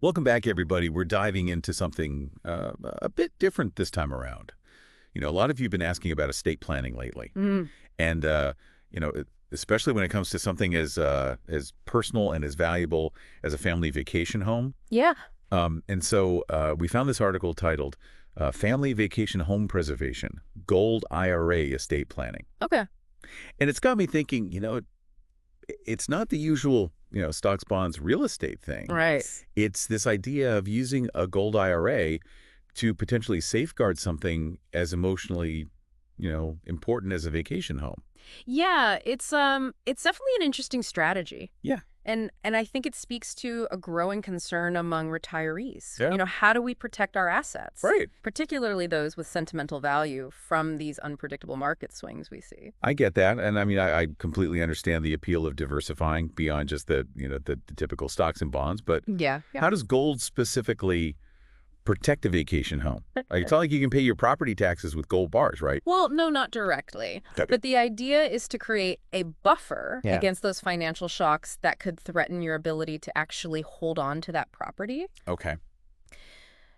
Welcome back, everybody. We're diving into something a bit different this time around. A lot of you have been asking about estate planning lately, Mm, and especially when it comes to something as personal and as valuable as a family vacation home. yeah. And so we found this article titled "Family Vacation Home Preservation: Gold IRA Estate Planning," Okay. and it's got me thinking. It's not the usual stocks, bonds, real estate thing. Right. It's this idea of using a gold IRA to potentially safeguard something as emotionally, important as a vacation home. Yeah, it's definitely an interesting strategy. Yeah. And I think it speaks to a growing concern among retirees. Yeah. How do we protect our assets? Right. Particularly those with sentimental value from these unpredictable market swings we see. I get that. And I mean, I completely understand the appeal of diversifying beyond just the typical stocks and bonds. But Yeah. Yeah. how does gold specifically protect a vacation home? Like, it's not like you can pay your property taxes with gold bars, right? Well, no, not directly. Okay. But the idea is to create a buffer Yeah. against those financial shocks that could threaten your ability to actually hold on to that property. Okay.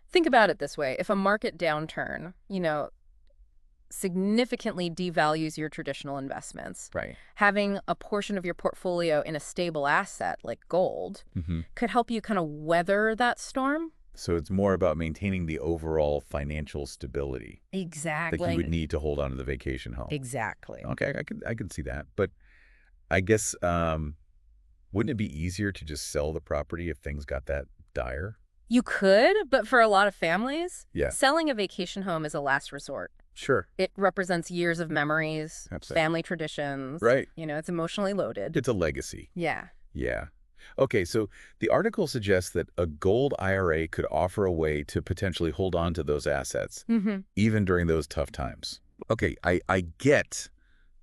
Think about it this way. If a market downturn, significantly devalues your traditional investments, Right. having a portion of your portfolio in a stable asset like gold Hmm. could help you kind of weather that storm. So it's more about maintaining the overall financial stability that Exactly. you would need to hold on to the vacation home. Exactly. Okay, I could see that. But I guess wouldn't it be easier to just sell the property if things got that dire? You could, but for a lot of families, Yeah. selling a vacation home is a last resort. Sure. It represents years of memories, Absolutely. family traditions. Right. It's emotionally loaded. It's a legacy. Yeah. Yeah. Okay, so the article suggests that a gold IRA could offer a way to potentially hold on to those assets, Mm-hmm. even during those tough times. Okay, I get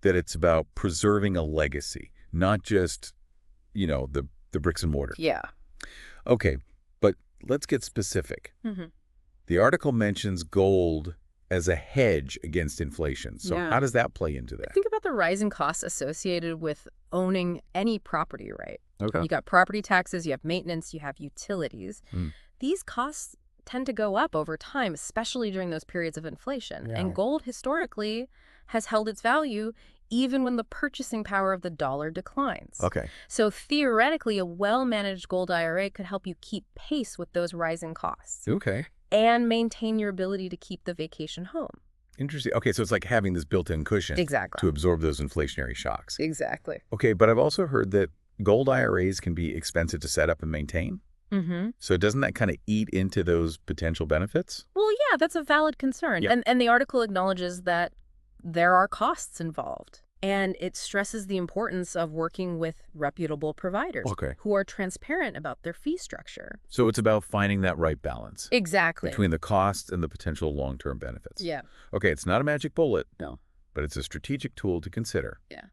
that it's about preserving a legacy, not just, the bricks and mortar. Yeah. Okay, but let's get specific. Mm-hmm. The article mentions gold as a hedge against inflation. So Yeah. how does that play into that? Think about the rising costs associated with owning any property, right? Okay. You got property taxes, you have maintenance, you have utilities. Mm. These costs tend to go up over time, especially during those periods of inflation. Yeah. And gold historically has held its value even when the purchasing power of the dollar declines. Okay. So theoretically, a well-managed gold IRA could help you keep pace with those rising costs Okay. and maintain your ability to keep the vacation home. Interesting. Okay, so it's like having this built-in cushion Exactly. to absorb those inflationary shocks. Exactly. Okay, but I've also heard that gold IRAs can be expensive to set up and maintain. Mm-hmm. So doesn't that kind of eat into those potential benefits? Well, yeah, that's a valid concern. Yeah. And the article acknowledges that there are costs involved. And it stresses the importance of working with reputable providers Okay. who are transparent about their fee structure. So it's about finding that right balance Exactly. between the costs and the potential long-term benefits. Yeah. Okay, it's not a magic bullet. No. But it's a strategic tool to consider. Yeah.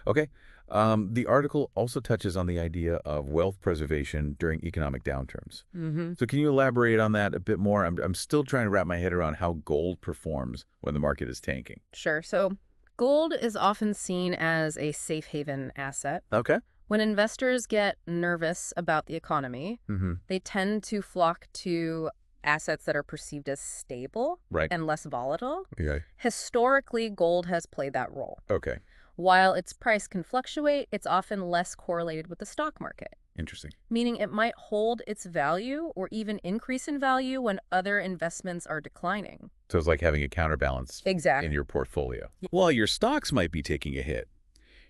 Okay. The article also touches on the idea of wealth preservation during economic downturns. Mm-hmm. So can you elaborate on that a bit more? I'm still trying to wrap my head around how gold performs when the market is tanking. Sure. So gold is often seen as a safe haven asset. Okay. When investors get nervous about the economy, Mm-hmm. they tend to flock to assets that are perceived as stable Right. and less volatile. Okay. Historically, gold has played that role. Okay. While its price can fluctuate, it's often less correlated with the stock market, Interesting. meaning it might hold its value or even increase in value when other investments are declining. So it's like having a counterbalance Exactly. in your portfolio. While your stocks might be taking a hit,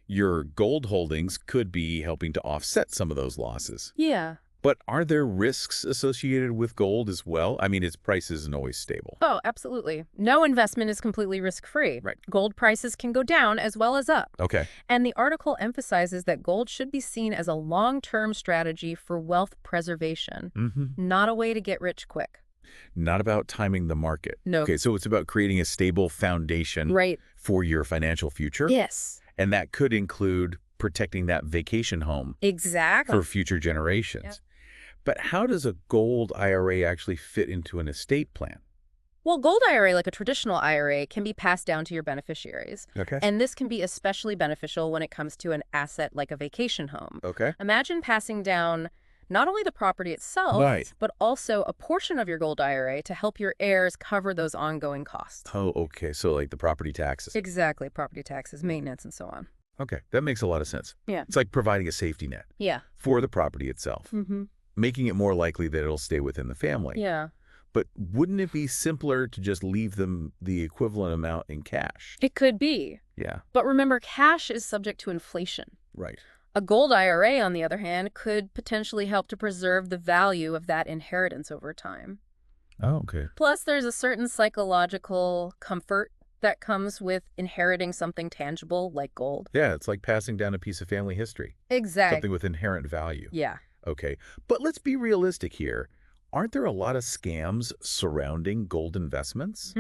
your gold holdings could be helping to offset some of those losses. Yeah. But are there risks associated with gold as well? I mean, its price isn't always stable. Oh, absolutely. No investment is completely risk-free. Right. Gold prices can go down as well as up. Okay. And the article emphasizes that gold should be seen as a long-term strategy for wealth preservation, Mm-hmm. not a way to get rich quick. Not about timing the market. No. Okay, so it's about creating a stable foundation Right. for your financial future. Yes. And that could include protecting that vacation home Exactly. for future generations. Yep. But how does a gold IRA actually fit into an estate plan? Well, gold IRA, like a traditional IRA, can be passed down to your beneficiaries. Okay. And this can be especially beneficial when it comes to an asset like a vacation home. Okay. Imagine passing down Not only the property itself, Right. but also a portion of your gold IRA to help your heirs cover those ongoing costs. Oh, okay. So like the property taxes. Exactly. Property taxes, maintenance, and so on. Okay, that makes a lot of sense. Yeah. It's like providing a safety net Yeah. for the property itself, making it more likely that it'll stay within the family. Yeah. But wouldn't it be simpler to just leave them the equivalent amount in cash? It could be. Yeah, But remember, cash is subject to inflation. right. A gold IRA, on the other hand, could potentially help to preserve the value of that inheritance over time. Oh, okay. Plus, there's a certain psychological comfort that comes with inheriting something tangible like gold. Yeah, it's like passing down a piece of family history, Exactly. something with inherent value. Yeah. Okay, but let's be realistic here. Aren't there a lot of scams surrounding gold investments?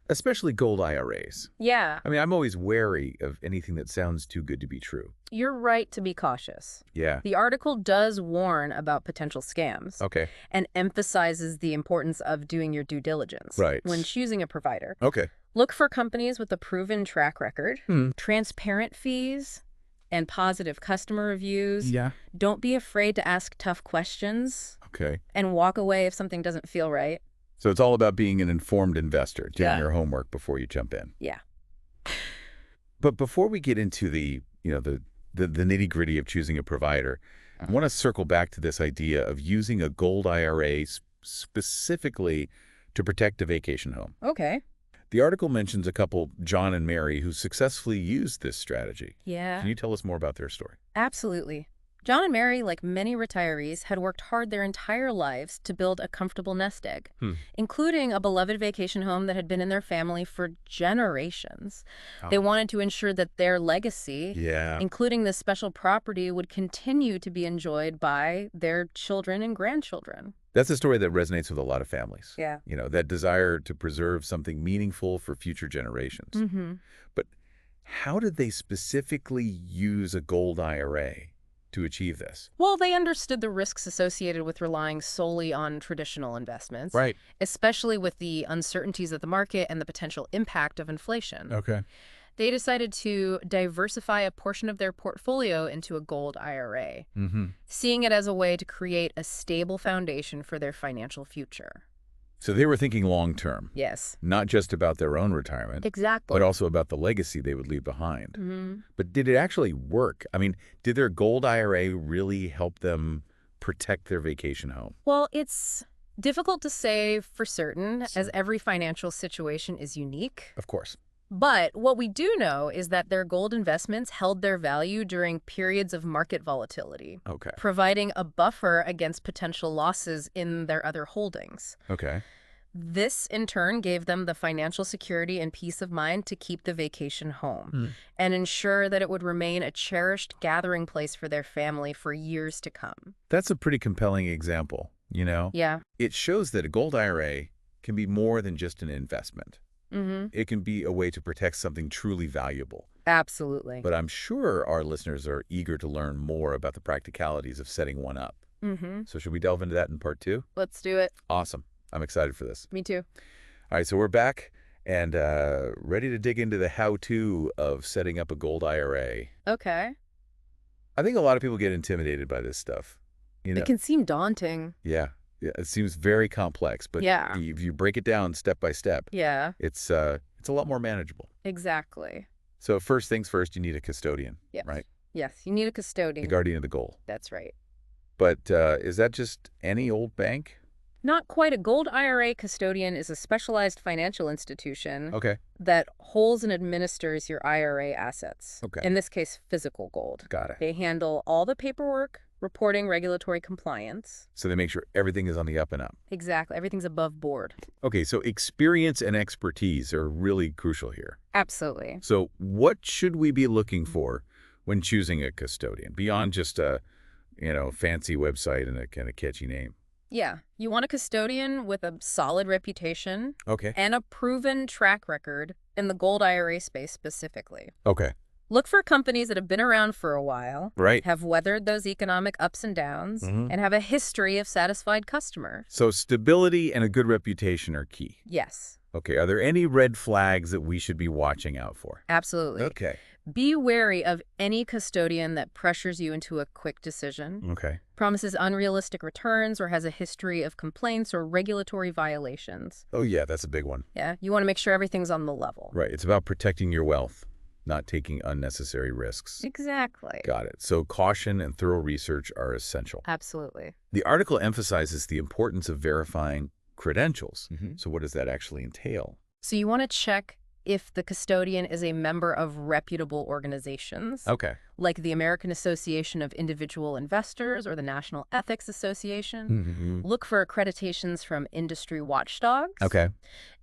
Especially gold IRAs. Yeah. I mean, I'm always wary of anything that sounds too good to be true. You're right to be cautious. Yeah. The article does warn about potential scams Okay. and emphasizes the importance of doing your due diligence Right. when choosing a provider. Okay. Look for companies with a proven track record, transparent fees, and positive customer reviews. Yeah. Don't be afraid to ask tough questions Okay. and walk away if something doesn't feel right. So it's all about being an informed investor, doing Yeah. your homework before you jump in. Yeah. But before we get into the nitty-gritty of choosing a provider, I want to circle back to this idea of using a gold IRA specifically to protect a vacation home. Okay. The article mentions a couple, John and Mary, who successfully used this strategy. Yeah. Can you tell us more about their story? Absolutely. John and Mary, like many retirees, had worked hard their entire lives to build a comfortable nest egg, including a beloved vacation home that had been in their family for generations. They wanted to ensure that their legacy, including this special property, would continue to be enjoyed by their children and grandchildren. That's a story that resonates with a lot of families. Yeah. You know, that desire to preserve something meaningful for future generations. But how did they specifically use a gold IRA to achieve this? Well, they understood the risks associated with relying solely on traditional investments, Right. especially with the uncertainties of the market and the potential impact of inflation. Okay. They decided to diversify a portion of their portfolio into a gold IRA, seeing it as a way to create a stable foundation for their financial future. So they were thinking long-term, Yes. not just about their own retirement, Exactly. but also about the legacy they would leave behind. But did it actually work? I mean, did their gold IRA really help them protect their vacation home? Well, it's difficult to say for certain, as every financial situation is unique. Of course. But what we do know is that their gold investments held their value during periods of market volatility, Okay. providing a buffer against potential losses in their other holdings. Okay. This, in turn, gave them the financial security and peace of mind to keep the vacation home and ensure that it would remain a cherished gathering place for their family for years to come. That's a pretty compelling example, you know? Yeah. It shows that a gold IRA can be more than just an investment. It can be a way to protect something truly valuable. Absolutely. But I'm sure our listeners are eager to learn more about the practicalities of setting one up. So should we delve into that in part 2? Let's do it. Awesome. I'm excited for this. Me too. All right, so we're back and ready to dig into the how-to of setting up a gold IRA. Okay. I think a lot of people get intimidated by this stuff. You know? It can seem daunting. Yeah, it seems very complex, but Yeah. if you break it down step by step, Yeah, it's a lot more manageable. exactly. So first things first, you need a custodian, Yes. right? Yes, you need a The custodian. guardian of the gold. That's right. But is that just any old bank? Not quite. A gold IRA custodian is a specialized financial institution Okay, that holds and administers your IRA assets. Okay. In this case, physical gold. got it. They handle all the paperwork, reporting, regulatory compliance. So they make sure everything is on the up and up. Exactly. Everything's above board. Okay, so experience and expertise are really crucial here. Absolutely. So what should we be looking for when choosing a custodian, beyond just a, fancy website and a kind of catchy name? Yeah. You want a custodian with a solid reputation Okay. and a proven track record in the gold IRA space specifically. Okay. Look for companies that have been around for a while, Right. have weathered those economic ups and downs, and have a history of satisfied customers. So stability and a good reputation are key. Yes, Okay, are there any red flags that we should be watching out for? absolutely. Okay. Be wary of any custodian that pressures you into a quick decision, Okay. promises unrealistic returns, or has a history of complaints or regulatory violations. Oh, yeah, that's a big one. Yeah, you want to make sure everything's on the level. Right. It's about protecting your wealth, not taking unnecessary risks. Exactly. Got it. So caution and thorough research are essential. Absolutely. The article emphasizes the importance of verifying credentials. So what does that actually entail? So you want to check if the custodian is a member of reputable organizations, Okay. like the American Association of Individual Investors or the National Ethics Association. Look for accreditations from industry watchdogs. Okay.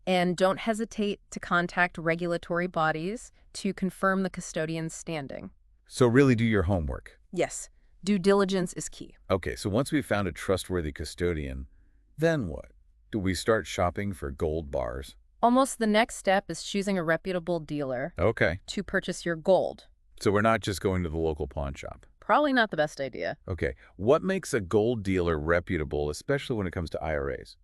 And don't hesitate to contact regulatory bodies to confirm the custodian's standing. So really do your homework. Yes, due diligence is key. Okay, so once we've found a trustworthy custodian, then what? Do we start shopping for gold bars? Almost the next step is choosing a reputable dealer Okay. to purchase your gold. So we're not just going to the local pawn shop. Probably not the best idea. Okay. What makes a gold dealer reputable, especially when it comes to IRAs?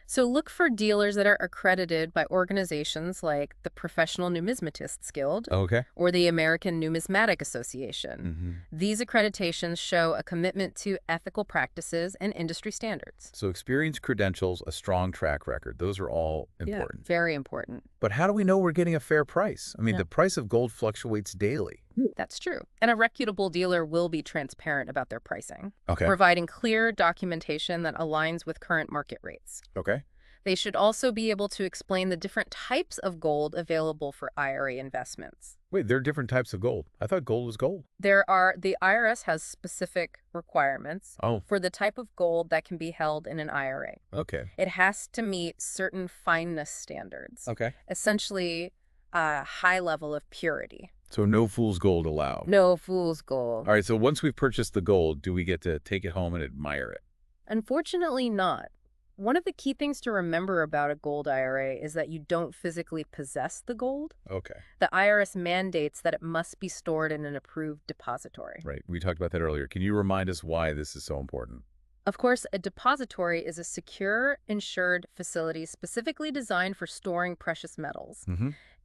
So look for dealers that are accredited by organizations like the Professional Numismatists Guild Okay. or the American Numismatic Association. These accreditations show a commitment to ethical practices and industry standards. So experience, credentials, a strong track record, those are all Yeah, important. very important. But how do we know we're getting a fair price? I mean, Yeah. the price of gold fluctuates daily. That's true. And a reputable dealer will be transparent about their pricing, Okay. providing clear documentation that aligns with current market rates. Okay. They should also be able to explain the different types of gold available for IRA investments. Wait, there are different types of gold. I thought gold was gold. The IRS has specific requirements Oh, for the type of gold that can be held in an IRA. okay. It has to meet certain fineness standards, Okay. essentially a high level of purity. So no fool's gold allowed. No fool's gold. All right, so once we've purchased the gold, do we get to take it home and admire it? Unfortunately not. One of the key things to remember about a gold IRA is that you don't physically possess the gold. Okay. The IRS mandates that it must be stored in an approved depository. Right. We talked about that earlier. Can you remind us why this is so important? Of course, a depository is a secure, insured facility specifically designed for storing precious metals.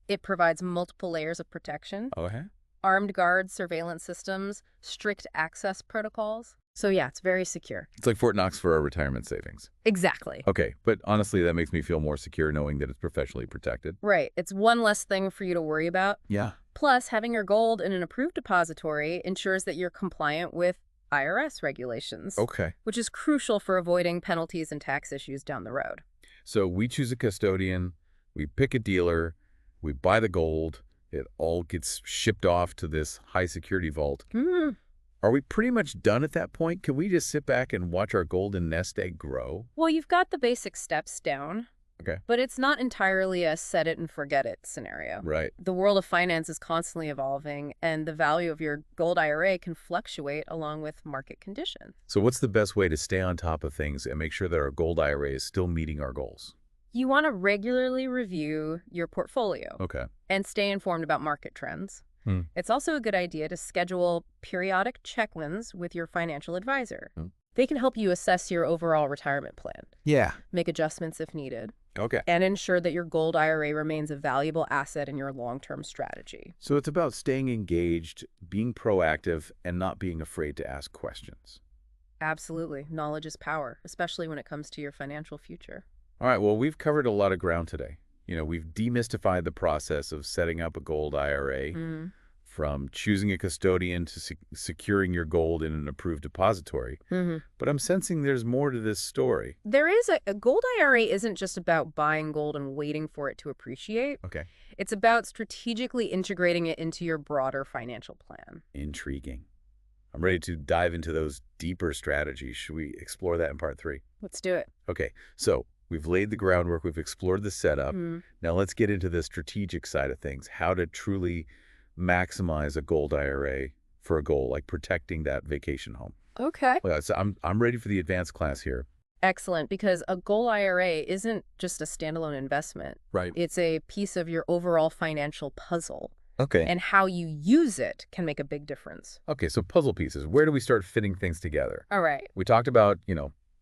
It provides multiple layers of protection, Okay. armed guard surveillance systems, strict access protocols. So yeah, it's very secure. It's like Fort Knox for our retirement savings. Exactly. Okay, but honestly, that makes me feel more secure knowing that it's professionally protected. Right. It's one less thing for you to worry about. Yeah. Plus, having your gold in an approved depository ensures that you're compliant with IRS regulations, Okay. which is crucial for avoiding penalties and tax issues down the road. So we choose a custodian, we pick a dealer, we buy the gold, it all gets shipped off to this high security vault. Are we pretty much done at that point? Can we just sit back and watch our golden nest egg grow? Well, you've got the basic steps down. Okay. But it's not entirely a set it and forget it scenario. Right. The world of finance is constantly evolving, and the value of your gold IRA can fluctuate along with market conditions. So what's the best way to stay on top of things and make sure that our gold IRA is still meeting our goals? You want to regularly review your portfolio Okay. and stay informed about market trends. It's also a good idea to schedule periodic check-ins with your financial advisor. They can help you assess your overall retirement plan, Yeah. make adjustments if needed, Okay. and ensure that your gold IRA remains a valuable asset in your long-term strategy. So it's about staying engaged, being proactive, and not being afraid to ask questions. Absolutely. Knowledge is power, especially when it comes to your financial future. All right, well, we've covered a lot of ground today. We've demystified the process of setting up a gold IRA, from choosing a custodian to securing your gold in an approved depository. But I'm sensing there's more to this story. There is a gold IRA isn't just about buying gold and waiting for it to appreciate. Okay. It's about strategically integrating it into your broader financial plan. Intriguing. I'm ready to dive into those deeper strategies. Should we explore that in part 3? Let's do it. Okay, so we've laid the groundwork. We've explored the setup. Now let's get into the strategic side of things, how to truly maximize a gold IRA for a goal, like protecting that vacation home. Okay. Well, so I'm ready for the advanced class here. Excellent, because a gold IRA isn't just a standalone investment. Right. It's a piece of your overall financial puzzle. Okay. And how you use it can make a big difference. Okay, so puzzle pieces. Where do we start fitting things together? All right. We talked about,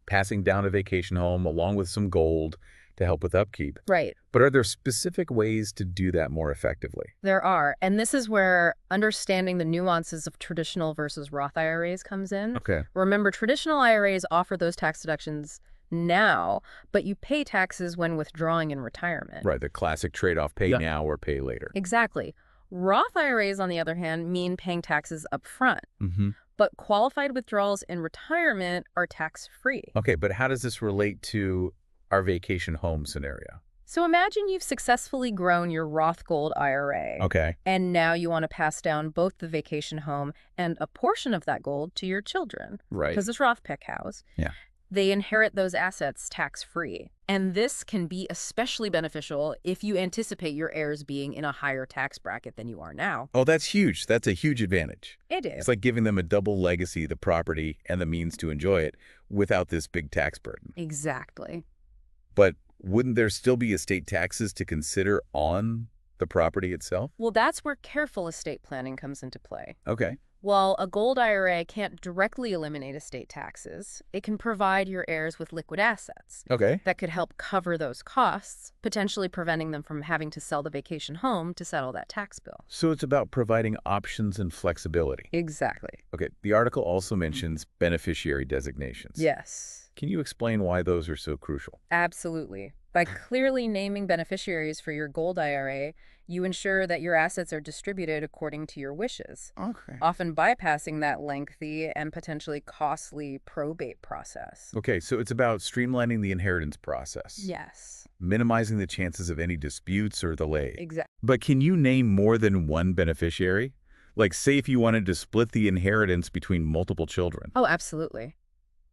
passing down a vacation home along with some gold to help with upkeep. Right. But are there specific ways to do that more effectively? There are. And this is where understanding the nuances of traditional versus Roth IRAs comes in. Okay. Remember, traditional IRAs offer those tax deductions now, but you pay taxes when withdrawing in retirement. Right, the classic trade-off, pay now or pay later. Exactly. Roth IRAs, on the other hand, mean paying taxes up front. But qualified withdrawals in retirement are tax-free. Okay, but how does this relate to our vacation home scenario? So imagine you've successfully grown your Roth Gold IRA. Okay. And now you want to pass down both the vacation home and a portion of that gold to your children. Right. Because it's Roth pick house. Yeah. They inherit those assets tax-free. And this can be especially beneficial if you anticipate your heirs being in a higher tax bracket than you are now. Oh, that's huge. That's a huge advantage. It is. It's like giving them a double legacy, the property and the means to enjoy it without this big tax burden. Exactly. But wouldn't there still be estate taxes to consider on the property itself? Well, that's where careful estate planning comes into play. Okay. While a gold IRA can't directly eliminate estate taxes, it can provide your heirs with liquid assets Okay. that could help cover those costs, potentially preventing them from having to sell the vacation home to settle that tax bill. So it's about providing options and flexibility. Exactly. Okay. The article also mentions beneficiary designations. Yes. Can you explain why those are so crucial? Absolutely. By clearly naming beneficiaries for your gold IRA, you ensure that your assets are distributed according to your wishes, Okay. often bypassing that lengthy and potentially costly probate process. Okay, so it's about streamlining the inheritance process. Yes. Minimizing the chances of any disputes or delay. Exactly. But can you name more than one beneficiary? Like, say if you wanted to split the inheritance between multiple children. Oh, absolutely.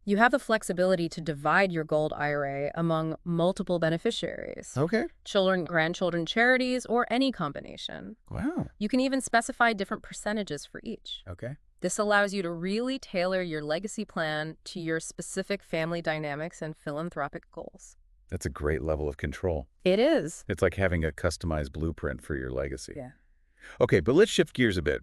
You have the flexibility to divide your gold IRA among multiple beneficiaries. Okay. Children, grandchildren, charities, or any combination. Wow. You can even specify different percentages for each. Okay. This allows you to really tailor your legacy plan to your specific family dynamics and philanthropic goals. That's a great level of control. It is. It's like having a customized blueprint for your legacy. Yeah. Okay, but let's shift gears a bit.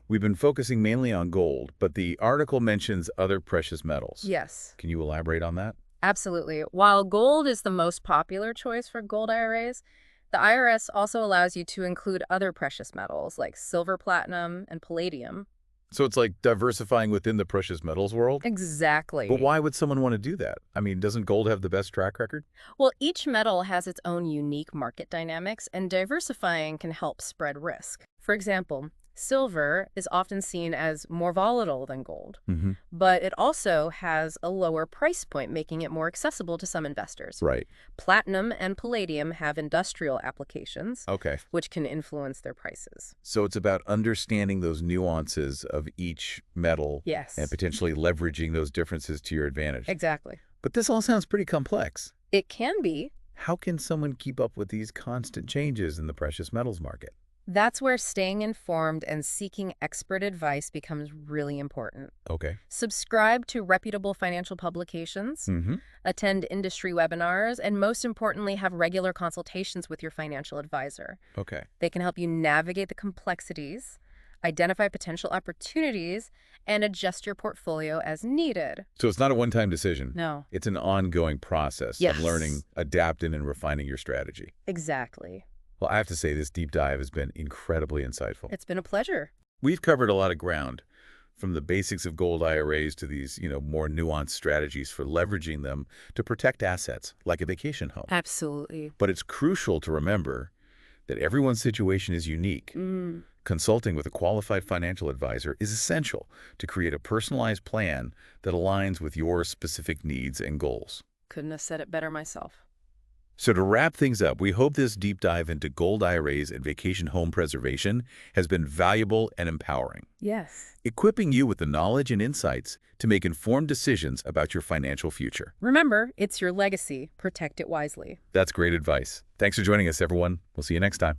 We've been focusing mainly on gold, but the article mentions other precious metals. Yes. Can you elaborate on that? Absolutely. While gold is the most popular choice for gold IRAs, the IRS also allows you to include other precious metals like silver, platinum, and palladium. So it's like diversifying within the precious metals world? Exactly. But why would someone want to do that? I mean, doesn't gold have the best track record? Well, each metal has its own unique market dynamics, and diversifying can help spread risk. For example, silver is often seen as more volatile than gold, but it also has a lower price point, making it more accessible to some investors. Right. Platinum and palladium have industrial applications, Okay. which can influence their prices. So it's about understanding those nuances of each metal Yes. and potentially leveraging those differences to your advantage. Exactly. But this all sounds pretty complex. It can be. How can someone keep up with these constant changes in the precious metals market? That's where staying informed and seeking expert advice becomes really important. Okay. Subscribe to reputable financial publications, attend industry webinars, and most importantly, have regular consultations with your financial advisor. Okay. They can help you navigate the complexities, identify potential opportunities, and adjust your portfolio as needed. So it's not a one-time decision. No. It's an ongoing process Yes. of learning, adapting, and refining your strategy. Exactly. Well, I have to say this deep dive has been incredibly insightful. It's been a pleasure. We've covered a lot of ground, from the basics of gold IRAs to these, more nuanced strategies for leveraging them to protect assets, like a vacation home. Absolutely. But it's crucial to remember that everyone's situation is unique. Consulting with a qualified financial advisor is essential to create a personalized plan that aligns with your specific needs and goals. Couldn't have said it better myself. So to wrap things up, we hope this deep dive into gold IRAs and vacation home preservation has been valuable and empowering, Yes. equipping you with the knowledge and insights to make informed decisions about your financial future. Remember, it's your legacy. Protect it wisely. That's great advice. Thanks for joining us, everyone. We'll see you next time.